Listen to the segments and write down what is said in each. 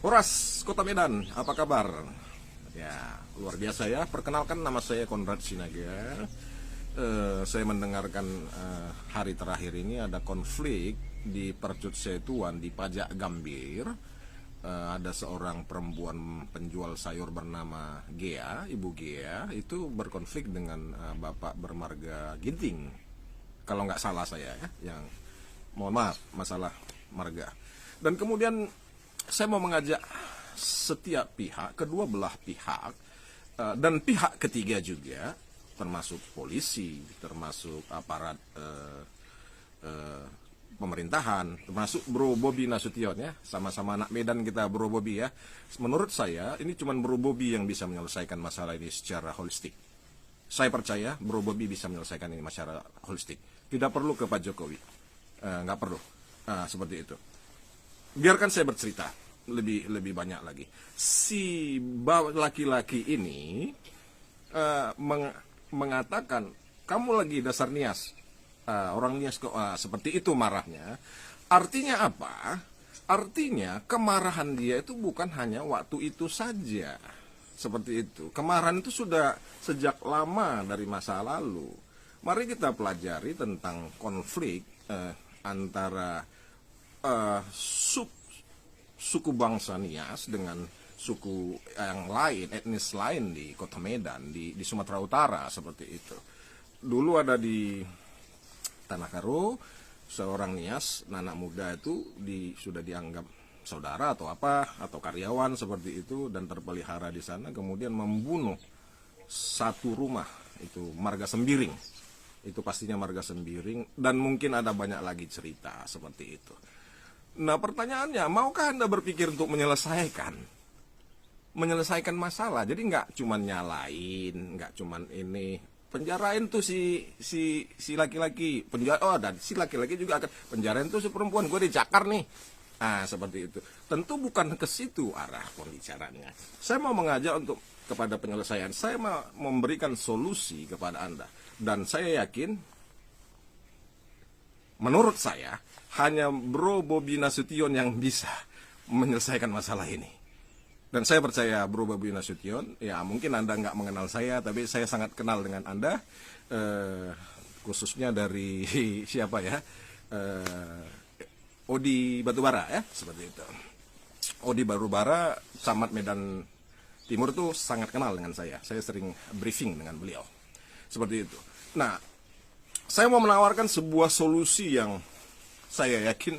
Horas, Kota Medan, apa kabar? Ya, luar biasa ya. Perkenalkan, nama saya Konrad Sinaga. Saya mendengarkan hari terakhir ini ada konflik di Percut Setuan di Pajak Gambir. Ada seorang perempuan penjual sayur bernama Gea, Ibu Gea, itu berkonflik dengan Bapak bermarga Ginting. Kalau nggak salah saya ya, yang mohon maaf masalah marga. Dan kemudian saya mau mengajak setiap pihak, kedua belah pihak, dan pihak ketiga juga, termasuk polisi, termasuk aparat pemerintahan, termasuk Bro Bobi Nasution ya, sama-sama anak Medan kita Bro Bobi ya. Menurut saya ini cuma Bro Bobi yang bisa menyelesaikan masalah ini secara holistik. Saya percaya Bro Bobi bisa menyelesaikan ini secara holistik. Tidak perlu ke Pak Jokowi, nggak perlu seperti itu. Biarkan saya bercerita lebih banyak lagi. Si laki-laki ini mengatakan, kamu lagi dasar nias, orang nias kok seperti itu marahnya. Artinya apa? Artinya kemarahan dia itu bukan hanya waktu itu saja. Seperti itu. Kemarahan itu sudah sejak lama dari masa lalu. Mari kita pelajari tentang konflik antara suku bangsa Nias dengan suku yang lain, etnis lain di Kota Medan, di Sumatera Utara seperti itu. Dulu ada di Tanah Karo, seorang Nias, anak muda itu sudah dianggap saudara atau apa, atau karyawan seperti itu, dan terpelihara di sana, kemudian membunuh satu rumah, itu marga Sembiring. Itu pastinya marga Sembiring, dan mungkin ada banyak lagi cerita seperti itu. Nah pertanyaannya, maukah Anda berpikir untuk menyelesaikan masalah? Jadi nggak cuman nyalain, nggak cuman ini penjarain tuh si laki-laki, dan si laki-laki juga akan penjarain tuh si perempuan, gue dicakar nih. Seperti itu. Tentu bukan ke situ arah pembicaranya. Saya mau mengajak untuk kepada penyelesaian. Saya mau memberikan solusi kepada Anda. Dan saya yakin, menurut saya, hanya Bro Bobi Nasution yang bisa menyelesaikan masalah ini. Dan saya percaya Bro Bobi Nasution, ya mungkin Anda nggak mengenal saya, tapi saya sangat kenal dengan Anda, khususnya dari siapa ya, Odi Batubara ya, seperti itu. Odi Batubara, camat Medan Timur tuh sangat kenal dengan saya. Saya sering briefing dengan beliau. Seperti itu. Nah, saya mau menawarkan sebuah solusi yang saya yakin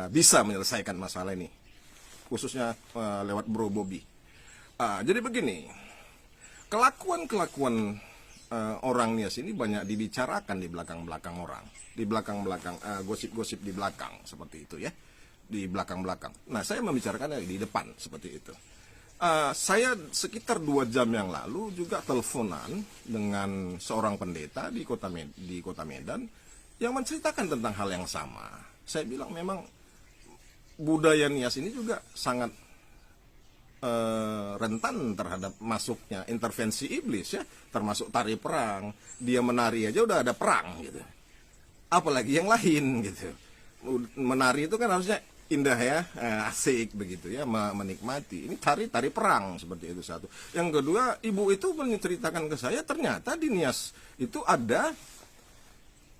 bisa menyelesaikan masalah ini, khususnya lewat Bro Bobi. Jadi begini, kelakuan orang Nias ini banyak dibicarakan di belakang-belakang orang, di belakang-belakang gosip-gosip di belakang seperti itu ya, di belakang-belakang. Nah, saya membicarakannya di depan seperti itu. Saya sekitar 2 jam yang lalu juga teleponan dengan seorang pendeta di Kota Medan yang menceritakan tentang hal yang sama. Saya bilang memang budaya Nias ini juga sangat rentan terhadap masuknya intervensi iblis ya, termasuk tari perang. Dia menari aja udah ada perang gitu, apalagi yang lain gitu. Menari itu kan harusnya indah ya, asik begitu ya, menikmati. Ini tari perang seperti itu satu. Yang kedua, ibu itu menceritakan ke saya, ternyata di Nias itu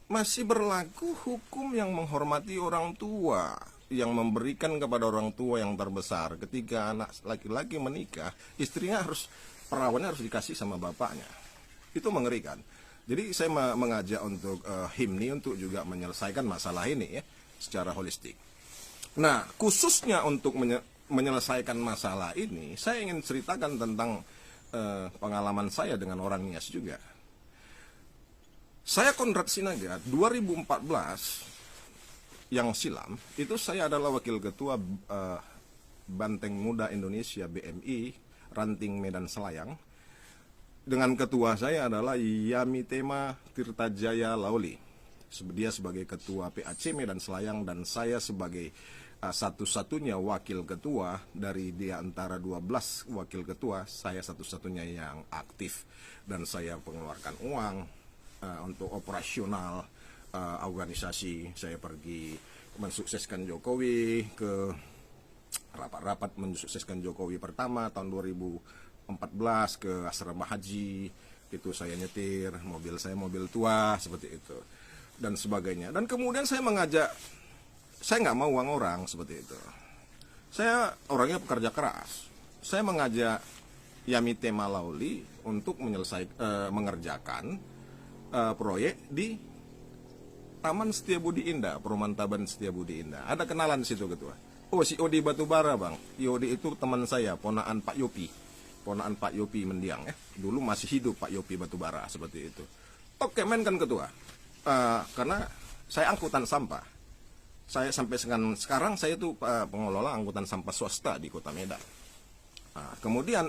masih berlaku hukum yang menghormati orang tua, yang memberikan kepada orang tua yang terbesar. Ketika anak laki-laki menikah, istrinya perawannya harus dikasih sama bapaknya. Itu mengerikan. Jadi saya mengajak untuk HIMNI untuk juga menyelesaikan masalah ini ya, secara holistik. Nah, khususnya untuk menyelesaikan masalah ini, saya ingin ceritakan tentang pengalaman saya dengan orang Nias juga. Saya Konrad Sinaga, 2014 yang silam, itu saya adalah wakil ketua Banteng Muda Indonesia BMI, Ranting Medan Selayang. Dengan ketua saya adalah Yamitema Tirtajaya Lauli. Dia sebagai ketua PAC Medan Selayang, dan saya sebagai satu-satunya wakil ketua dari antara 12 wakil ketua, saya satu-satunya yang aktif, dan saya mengeluarkan uang untuk operasional organisasi. Saya pergi mensukseskan Jokowi ke rapat mensukseskan Jokowi pertama tahun 2014 ke asrama haji, itu saya nyetir, mobil saya mobil tua seperti itu dan sebagainya. Dan kemudian saya mengajak, saya nggak mau uang orang seperti itu. Saya orangnya pekerja keras. Saya mengajak Yamite Malauli untuk mengerjakan proyek di Taman Setiabudi Indah, Perumahan Taman Setiabudi Indah. Ada kenalan di situ ketua. Oh, si Odi Batubara bang. Odi itu teman saya, ponaan Pak Yopi. Ponaan Pak Yopi Mendiang ya. Dulu masih hidup Pak Yopi Batubara seperti itu. Oke, men kan ketua. Karena saya angkutan sampah. Saya sampai sekarang saya itu pengelola angkutan sampah swasta di Kota Medan. Kemudian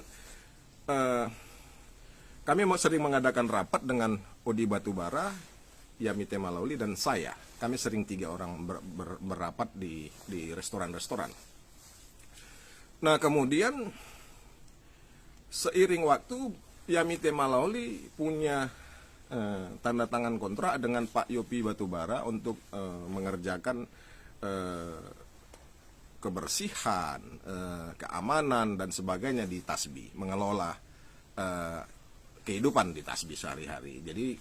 kami sering mengadakan rapat dengan Odi Batubara, Yamite Malauli dan saya. Kami sering 3 orang berapat di restoran-restoran. Nah kemudian seiring waktu Yamite Malauli punya tanda tangan kontrak dengan Pak Yopi Batubara untuk mengerjakan kebersihan, keamanan dan sebagainya di Tasbi, mengelola kehidupan di Tasbi sehari-hari. Jadi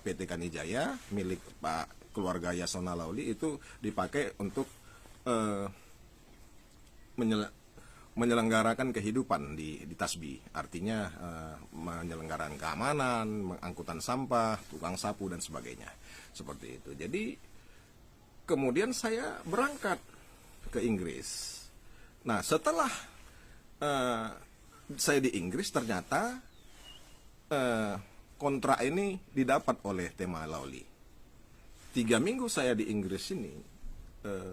PT Kanijaya milik Pak keluarga Yasona Lauli itu dipakai untuk menyelenggarakan kehidupan di Tasbi. Artinya menyelenggarakan keamanan, angkutan sampah, tukang sapu dan sebagainya. Seperti itu. Jadi kemudian saya berangkat ke Inggris. Nah setelah saya di Inggris ternyata kontrak ini didapat oleh Tema Lauli. 3 minggu saya di Inggris ini,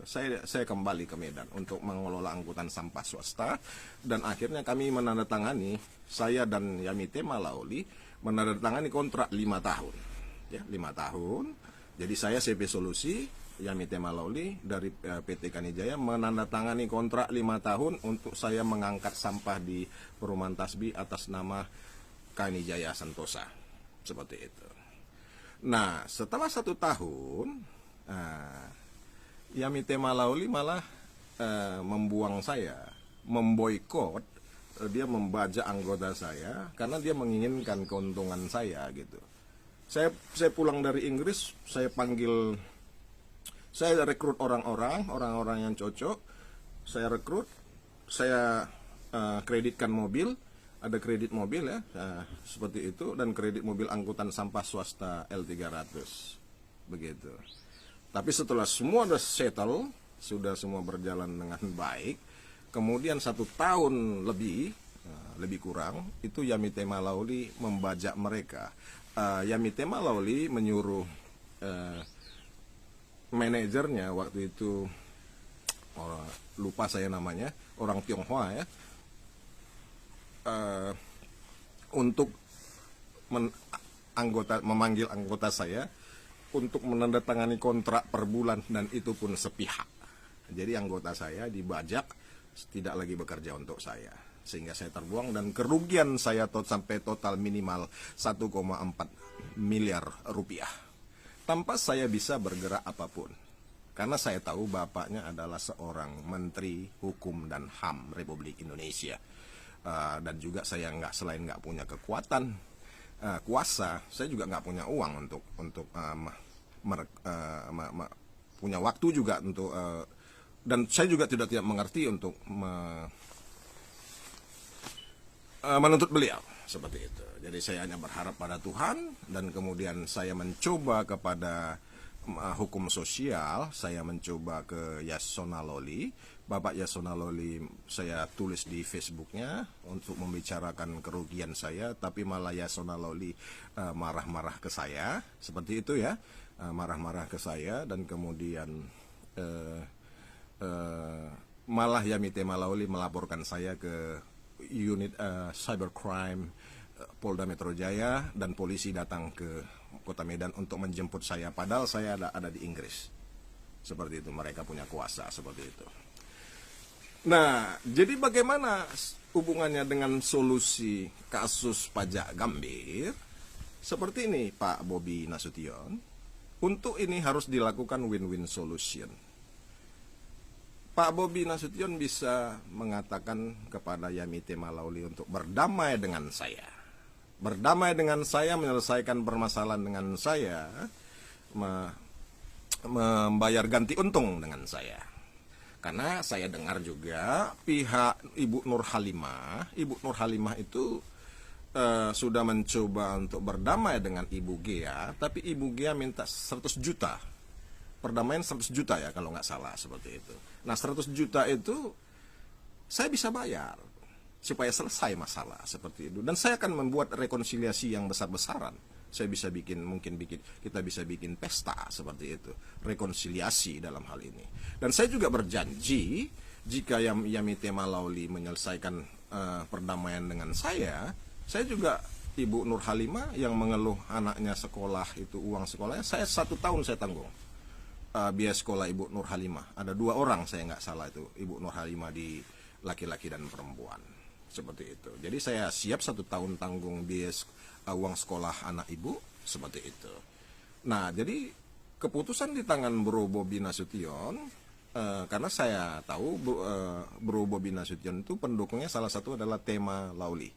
saya kembali ke Medan untuk mengelola angkutan sampah swasta dan akhirnya kami menandatangani, saya dan Yamite Malauli menandatangani kontrak 5 tahun, ya 5 tahun. Jadi saya CP Solusi, Yamite Malauli dari PT Kanijaya menandatangani kontrak 5 tahun untuk saya mengangkat sampah di Perumahan Tasbi atas nama Kanijaya Sentosa, seperti itu. Nah setelah 1 tahun Yamite Malauli malah membuang saya, memboikot, dia membajak anggota saya karena dia menginginkan keuntungan saya gitu. Saya pulang dari Inggris, saya rekrut orang-orang yang cocok, saya rekrut, saya kreditkan mobil. Ada kredit mobil ya, seperti itu, dan kredit mobil angkutan sampah swasta L300, begitu. Tapi setelah semua sudah settle, sudah semua berjalan dengan baik, kemudian 1 tahun lebih kurang, itu Yamite Malauli membajak mereka. Yamite Malauli menyuruh manajernya waktu itu, lupa saya namanya, orang Tionghoa ya, untuk memanggil anggota saya untuk menandatangani kontrak per bulan dan itu pun sepihak. Jadi anggota saya dibajak, tidak lagi bekerja untuk saya, sehingga saya terbuang dan kerugian saya sampai total minimal 1,4 miliar rupiah tanpa saya bisa bergerak apapun. Karena saya tahu bapaknya adalah seorang Menteri Hukum dan HAM Republik Indonesia. Dan juga saya selain nggak punya kekuatan kuasa, saya juga nggak punya uang untuk punya waktu juga untuk dan saya juga tidak mengerti untuk menuntut beliau seperti itu. Jadi saya hanya berharap pada Tuhan dan kemudian saya mencoba kepada hukum sosial, saya mencoba ke Yasona Loli. Bapak Yasona Loli saya tulis di Facebooknya untuk membicarakan kerugian saya, tapi malah Yasona Loli marah-marah ke saya, seperti itu ya, marah-marah ke saya dan kemudian malah Yamite Malauli melaporkan saya ke unit cybercrime Polda Metro Jaya dan polisi datang ke Kota Medan untuk menjemput saya, padahal saya ada di Inggris. Seperti itu, mereka punya kuasa seperti itu. Nah, jadi bagaimana hubungannya dengan solusi kasus pajak Gambir? Seperti ini Pak Bobi Nasution. Untuk ini harus dilakukan win-win solution. Pak Bobi Nasution bisa mengatakan kepada Yamite Malauli untuk berdamai dengan saya. Berdamai dengan saya, menyelesaikan permasalahan dengan saya, membayar ganti untung dengan saya. Karena saya dengar juga pihak Ibu Nur Halimah itu sudah mencoba untuk berdamai dengan Ibu Gea, tapi Ibu Gea minta 100 juta. Perdamaian 100 juta ya kalau nggak salah, seperti itu. Nah 100 juta itu saya bisa bayar supaya selesai masalah seperti itu. Dan saya akan membuat rekonsiliasi yang besar-besaran. Saya bisa kita bisa bikin pesta seperti itu, rekonsiliasi dalam hal ini. Dan saya juga berjanji jika Yamite Malauli menyelesaikan perdamaian dengan saya juga Ibu Nur Halimah yang mengeluh anaknya sekolah itu uang sekolahnya, saya 1 tahun saya tanggung biaya sekolah Ibu Nur Halimah. Ada 2 orang saya nggak salah itu Ibu Nur Halimah, di laki-laki dan perempuan seperti itu. Jadi saya siap 1 tahun tanggung biaya uang sekolah anak ibu seperti itu. Nah jadi keputusan di tangan Bro Bobi Nasution, karena saya tahu Bro Bobi Nasution itu pendukungnya salah satu adalah Tema Lauli,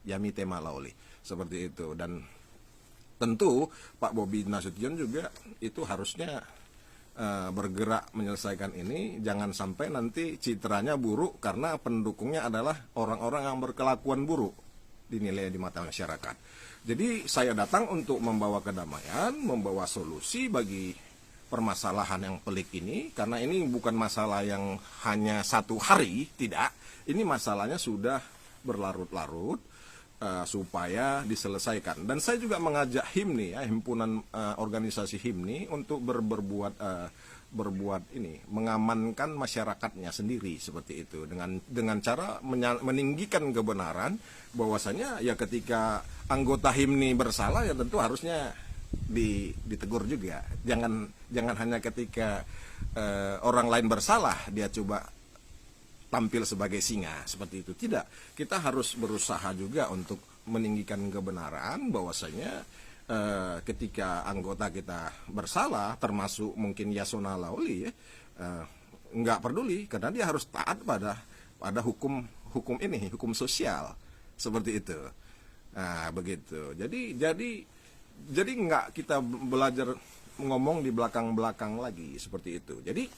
Yamite Malauli seperti itu. Dan tentu Pak Bobi Nasution juga itu harusnya bergerak menyelesaikan ini, jangan sampai nanti citranya buruk karena pendukungnya adalah orang-orang yang berkelakuan buruk dinilai di mata masyarakat. Jadi saya datang untuk membawa kedamaian, membawa solusi bagi permasalahan yang pelik ini, karena ini bukan masalah yang hanya 1 hari, tidak. Ini masalahnya sudah berlarut-larut, supaya diselesaikan. Dan saya juga mengajak HIMNI, himpunan organisasi HIMNI, untuk berbuat mengamankan masyarakatnya sendiri seperti itu, dengan cara meninggikan kebenaran bahwasanya ya ketika anggota HIMNI bersalah ya tentu harusnya ditegur juga. Jangan hanya ketika orang lain bersalah dia coba tampil sebagai singa seperti itu. Tidak, kita harus berusaha juga untuk meninggikan kebenaran bahwasanya ketika anggota kita bersalah, termasuk mungkin Yasona Lauli, nggak peduli karena dia harus taat pada hukum ini, hukum sosial seperti itu. Nah begitu. Jadi nggak kita belajar ngomong di belakang lagi seperti itu. Jadi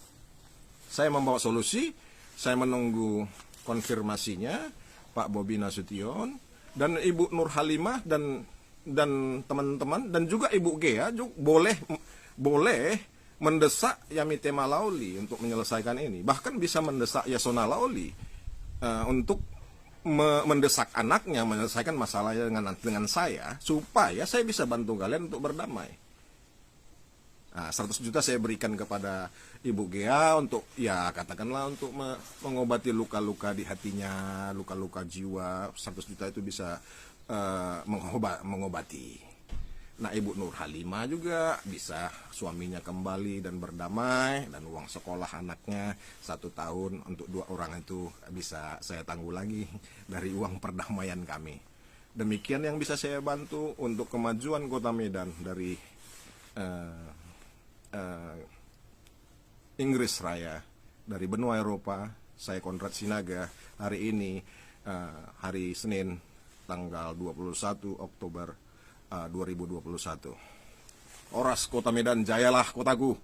saya membawa solusi. Saya menunggu konfirmasinya Pak Bobi Nasution dan Ibu Nur Halimah dan teman-teman dan juga Ibu Gea juga boleh mendesak Yamite Malauli untuk menyelesaikan ini. Bahkan bisa mendesak Yasona Lauli untuk mendesak anaknya menyelesaikan masalahnya dengan saya, supaya saya bisa bantu kalian untuk berdamai. Nah, 100 juta saya berikan kepada Ibu Gea untuk ya katakanlah untuk mengobati luka-luka di hatinya, luka-luka jiwa. 100 juta itu bisa mengobati. Nah Ibu Nur Halimah juga bisa suaminya kembali dan berdamai, dan uang sekolah anaknya 1 tahun untuk 2 orang itu bisa saya tangguh lagi dari uang perdamaian kami. Demikian yang bisa saya bantu untuk kemajuan Kota Medan dari Inggris Raya, dari benua Eropa. Saya Konrad Sinaga hari ini, hari Senin tanggal 21 Oktober 2021. Oras Kota Medan, jayalah kotaku.